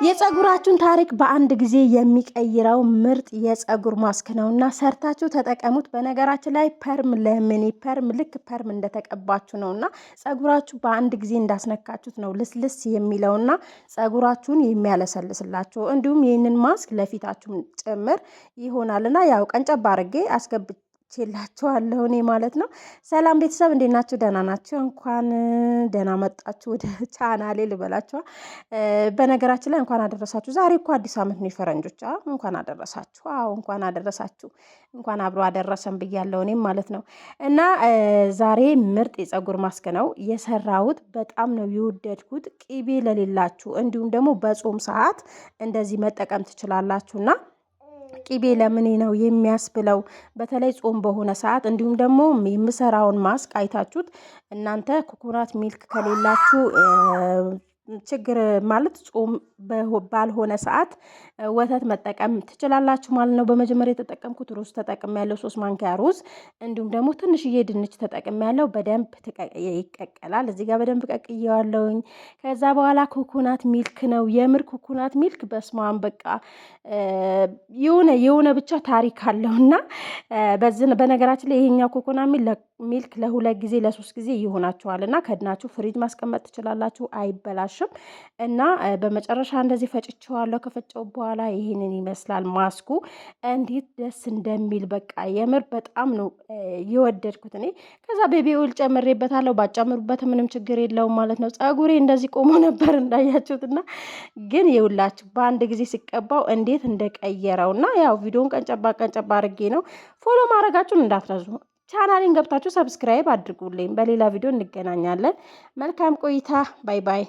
የፀጉራችሁን ታሪክ በአንድ ጊዜ የሚቀይረው ምርጥ የፀጉር ማስክ ነውና ሰርታችሁ ተጠቀሙት። በነገራችን ላይ ፐርም ለምን ፐርም ልክ ፐርም እንደተቀባችሁ ነውና ፀጉራችሁ በአንድ ጊዜ እንዳስነካችሁት ነው ልስልስ የሚለውና ፀጉራችሁን የሚያለሰልስላችሁ። እንዲሁም ይህንን ማስክ ለፊታችሁም ጭምር ይሆናልና ያው ቀንጨብ አድርጌ ችላችኋለሁ እኔ ማለት ነው። ሰላም ቤተሰብ እንዴት ናችሁ? ደህና ናችሁ? እንኳን ደህና መጣችሁ ወደ ቻናሌ ልበላችሁ። በነገራችን ላይ እንኳን አደረሳችሁ። ዛሬ እኮ አዲስ አመት ነው የፈረንጆች። እንኳን አደረሳችሁ። እንኳን አደረሳችሁ። እንኳን አብሮ አደረሰን ብያለሁ እኔም ማለት ነው። እና ዛሬ ምርጥ የፀጉር ማስክ ነው የሰራሁት። በጣም ነው የወደድኩት። ቅቤ ለሌላችሁ እንዲሁም ደግሞ በጾም ሰዓት እንደዚህ መጠቀም ትችላላችሁና ቅቤ ለምን ነው የሚያስብለው? በተለይ ጾም በሆነ ሰዓት እንዲሁም ደግሞ የምሰራውን ማስክ አይታችሁት እናንተ ኮኮናት ሚልክ ከሌላችሁ ችግር ማለት ጾም ባልሆነ ሰዓት ወተት መጠቀም ትችላላችሁ ማለት ነው። በመጀመሪያ የተጠቀምኩት ሩዝ ተጠቅሜያለሁ፣ 3 ማንኪያ ሩዝ እንዲሁም ደግሞ ትንሽዬ ድንች ተጠቅሜያለሁ። በደንብ ይቀቀላል። እዚህ ጋር በደንብ ቀቅዬዋለሁኝ። ከዛ በኋላ ኮኮናት ሚልክ ነው የምር ኮኮናት ሚልክ በስማም በቃ የሆነ ብቻ ታሪክ አለውና በነገራችን ላይ ይሄኛው ኮኮናት ሚልክ ለ2 ጊዜ ለ3 ጊዜ ይሆናችኋልና ከድናችሁ ፍሪጅ ማስቀመጥ ትችላላችሁ፣ አይበላሽም። እና በመጨረሻ እንደዚህ ፈጭቼዋለሁ። ከፈጨው በኋላ ይሄንን ይመስላል ማስኩ። እንዴት ደስ እንደሚል በቃ የምር በጣም ነው የወደድኩት እኔ። ከዛ ቤቢ ኦይል ጨምሬበታለሁ። ባጨምሩበት ምንም ችግር የለውም ማለት ነው። ፀጉሬ እንደዚህ ቆሞ ነበር እንዳያችሁትና ግን ይውላችሁ በአንድ ጊዜ ሲቀባው እንዴት እንደቀየረውና ያው ቪዲዮን ቀንጨባ አድርጌ ነው። ፎሎ ማድረጋችሁን እንዳትረሱ። ቻናሌን ገብታችሁ ሰብስክራይብ አድርጉልኝ። በሌላ ቪዲዮ እንገናኛለን። መልካም ቆይታ። ባይ ባይ።